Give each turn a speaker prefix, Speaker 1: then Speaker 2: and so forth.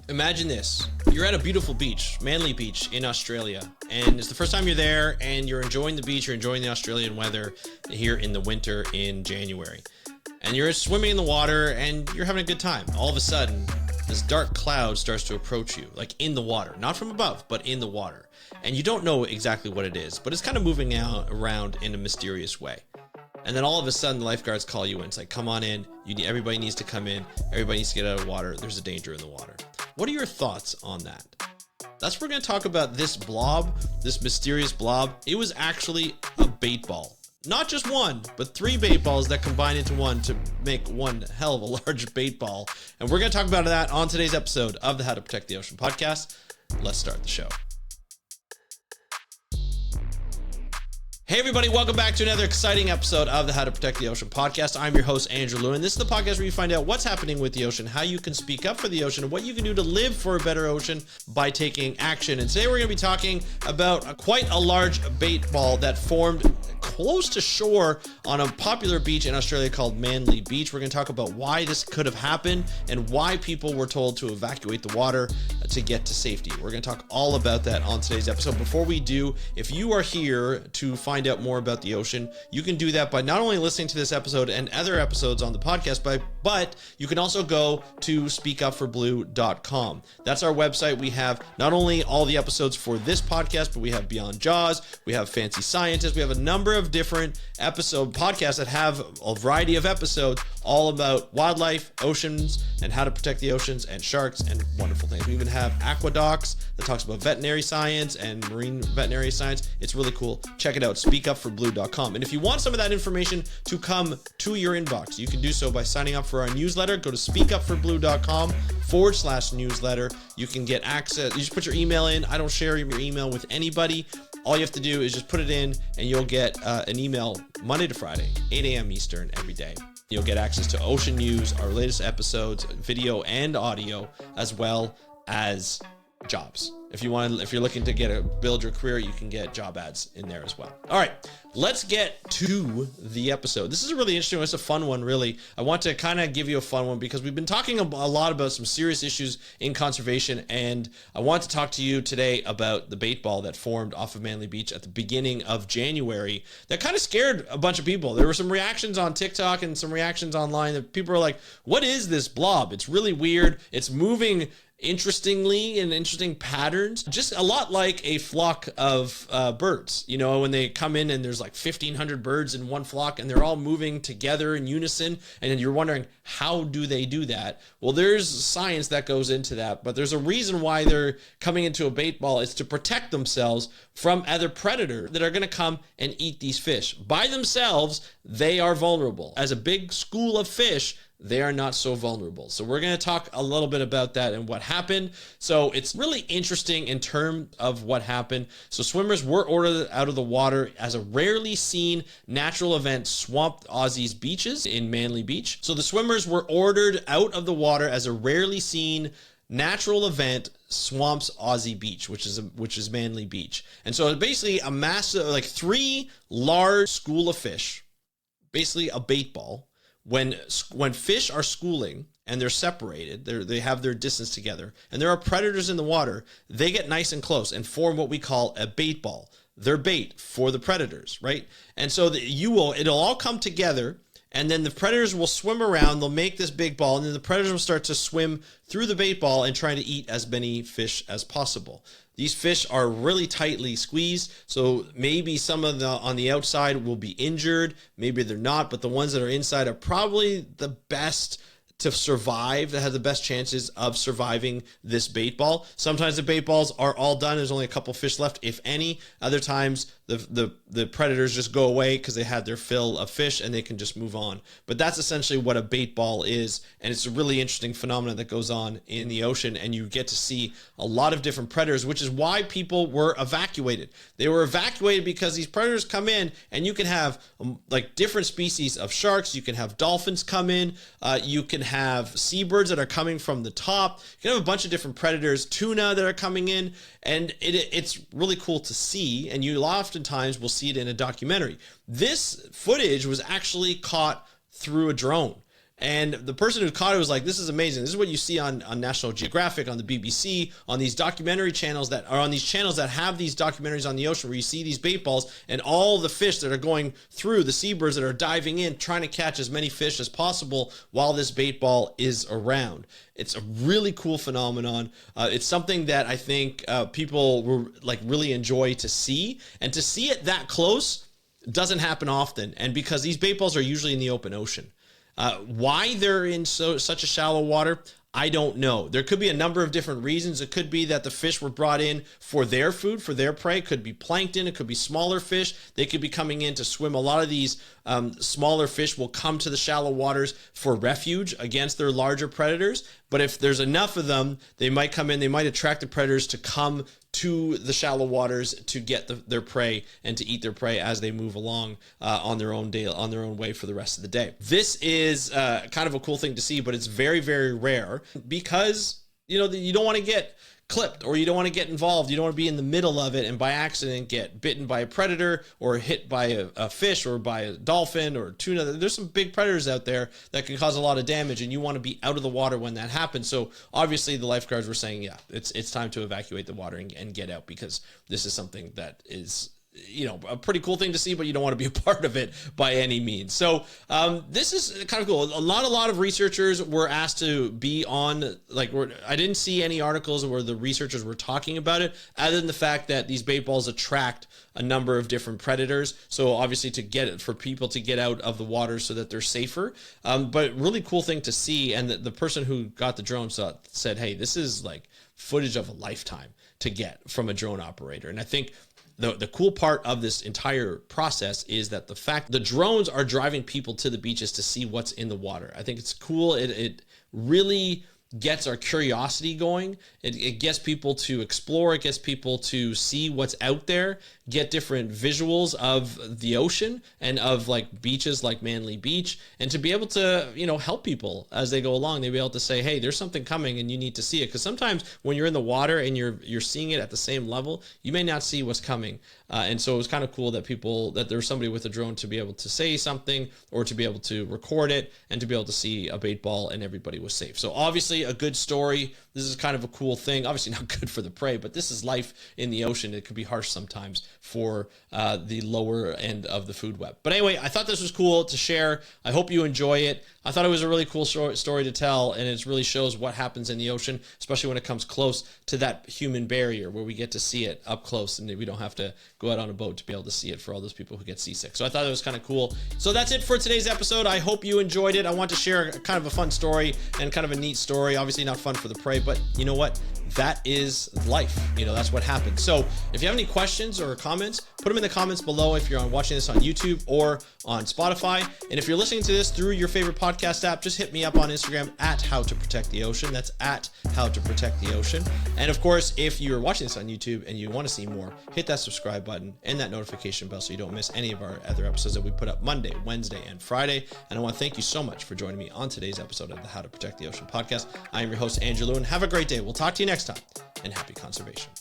Speaker 1: Imagine this. You're at a beautiful beach, Manly Beach in Australia, and it's the first time you're there and you're enjoying the beach, you're enjoying the Australian weather here in the winter in January. And you're swimming in the water and you're having a good time. All of a sudden, this dark cloud starts to approach you, like in the water, not from above, but in the water. And you don't know exactly what it is, but it's kind of moving around in a mysterious way. And then all of a sudden, the lifeguards call you in. It's like, come on in. Everybody needs to come in. Everybody needs to get out of the water. There's a danger in the water. What are your thoughts on that? That's what we're going to talk about. This blob, this mysterious blob. It was actually a bait ball. Not just one, but 3 bait balls that combine into one to make one hell of a large bait ball. And we're going to talk about that on today's episode of the How to Protect the Ocean podcast. Let's start the show. Hey everybody, welcome back to another exciting episode of the How to Protect the Ocean podcast. I'm your host, Andrew Lewin. This is the podcast where you find out what's happening with the ocean, how you can speak up for the ocean, and what you can do to live for a better ocean by taking action. And today we're going to be talking about quite a large bait ball that formed close to shore on a popular beach in Australia called Manly Beach. We're going to talk about why this could have happened and why people were told to evacuate the water to get to safety. We're going to talk all about that on today's episode. Before we do, if you are here to find out more about the ocean, you can do that by not only listening to this episode and other episodes on the podcast, but you can also go to speakupforblue.com. That's our website. We have not only all the episodes for this podcast, but we have Beyond Jaws, we have Fancy Scientists, we have a number of different podcasts that have a variety of episodes all about wildlife, oceans, and how to protect the oceans, and sharks, and wonderful things. We even have Aquadocs that talks about veterinary science and marine veterinary science. It's really cool. Check it out, speakupforblue.com. And if you want some of that information to come to your inbox, you can do so by signing up for our newsletter. Go to speakupforblue.com/newsletter. You can get access. You just put your email in. I don't share your email with anybody. All you have to do is just put it in and you'll get an email Monday to Friday, 8 a.m. Eastern every day. You'll get access to ocean news, our latest episodes, video and audio, as well as jobs. If you're looking to build your career, you can get job ads in there as well. All right, let's get to the episode. This is a really interesting one. It's a fun one, really. I want to kind of give you a fun one because we've been talking a lot about some serious issues in conservation, and I want to talk to you today about the bait ball that formed off of Manly Beach at the beginning of January that kind of scared a bunch of people. There were some reactions on TikTok and some reactions online that people are like, what is this blob? It's really weird. It's moving interestingly in interesting patterns, just a lot like a flock of birds. You know, when they come in and there's like 1,500 birds in one flock and they're all moving together in unison, and then you're wondering, how do they do that? Well, there's science that goes into that, but there's a reason why they're coming into a bait ball. It's to protect themselves from other predators that are going to come and eat these fish. By themselves, they are vulnerable. As a big school of fish, they are not so vulnerable. So we're going to talk a little bit about that and what happened. So it's really interesting in terms of what happened. So swimmers were ordered out of the water as a rarely seen natural event swamped Aussie's beaches in Manly Beach. So the swimmers were ordered out of the water as a rarely seen natural event swamps Aussie Beach, which is Manly Beach. And so it's basically a massive, like 3 large school of fish, basically a bait ball. When fish are schooling and they're separated, they have their distance together, and there are predators in the water, they get nice and close and form what we call a bait ball. They're bait for the predators, right? And so it'll all come together, and then the predators will swim around, they'll make this big ball, and then the predators will start to swim through the bait ball and try to eat as many fish as possible. These fish are really tightly squeezed, so maybe some of the on the outside will be injured, maybe they're not, but the ones that are inside are probably the best to survive, that has the best chances of surviving this bait ball. Sometimes the bait balls are all done, there's only a couple fish left, if any. Other times the predators just go away because they had their fill of fish and they can just move on. But that's essentially what a bait ball is, and it's a really interesting phenomenon that goes on in the ocean, and you get to see a lot of different predators, which is why people were evacuated. They were evacuated because these predators come in, and you can have like different species of sharks, you can have dolphins come in, you can have seabirds that are coming from the top, you can have a bunch of different predators, tuna that are coming in, and it's really cool to see, and you oftentimes will see it in a documentary. This footage was actually caught through a drone. And the person who caught it was like, this is amazing. This is what you see on National Geographic, on the BBC, on these documentary channels that are on these channels that have these documentaries on the ocean, where you see these bait balls and all the fish that are going through, the seabirds that are diving in, trying to catch as many fish as possible while this bait ball is around. It's a really cool phenomenon. It's something that I think people will like really enjoy to see, and to see it that close doesn't happen often. And because these bait balls are usually in the open ocean. Why they're in such a shallow water, I don't know. There could be a number of different reasons. It could be that the fish were brought in for their food, for their prey. It could be plankton. It could be smaller fish. They could be coming in to swim. A lot of these smaller fish will come to the shallow waters for refuge against their larger predators. But if there's enough of them, they might come in. They might attract the predators to come to the shallow waters to get their prey and to eat their prey as they move along on their own way for the rest of the day. This is kind of a cool thing to see, but it's very, very rare because you don't want to get clipped, or you don't want to get involved. You don't want to be in the middle of it and by accident get bitten by a predator or hit by a fish or by a dolphin or tuna. There's some big predators out there that can cause a lot of damage, and you want to be out of the water when that happens. So obviously the lifeguards were saying, yeah, it's time to evacuate the water and get out, because this is something that is a pretty cool thing to see, but you don't want to be a part of it by any means. So this is kind of cool. A lot of researchers were asked to be on, I didn't see any articles where the researchers were talking about it, other than the fact that these bait balls attract a number of different predators. So obviously for people to get out of the water so that they're safer. But really cool thing to see. And the person who got the drone said, hey, this is like footage of a lifetime to get from a drone operator. And I think the cool part of this entire process is that the fact the drones are driving people to the beaches to see what's in the water. I think it's cool. It really gets our curiosity going. It gets people to explore. It gets people to see what's out there, get different visuals of the ocean and of like beaches like Manly Beach, and to be able to, help people as they go along. They'll be able to say, hey, there's something coming and you need to see it. Because sometimes when you're in the water and you're seeing it at the same level, you may not see what's coming. And so it was kind of cool that there was somebody with a drone to be able to say something, or to be able to record it, and to be able to see a bait ball and everybody was safe. So obviously a good story. This is kind of a cool thing. Obviously not good for the prey, but this is life in the ocean. It could be harsh sometimes for the lower end of the food web. But anyway, I thought this was cool to share. I hope you enjoy it. I thought it was a really cool story to tell, and it really shows what happens in the ocean, especially when it comes close to that human barrier where we get to see it up close, and we don't have to go out on a boat to be able to see it for all those people who get seasick. So I thought it was kind of cool. So that's it for today's episode. I hope you enjoyed it. I want to share kind of a fun story and kind of a neat story. Obviously not fun for the prey, but you know what? That is life. That's what happens. So if you have any questions or comments, put them in the comments below if you're watching this on YouTube or on Spotify. And if you're listening to this through your favorite podcast app, just hit me up on Instagram at How to Protect the Ocean. That's at How to Protect the Ocean. And of course, if you're watching this on YouTube and you want to see more, hit that subscribe button and that notification bell so you don't miss any of our other episodes that we put up Monday, Wednesday, and Friday. And I want to thank you so much for joining me on today's episode of the How to Protect the Ocean podcast. I am your host, Andrew Lewin. Have a great day. We'll talk to you next time, and happy conservation.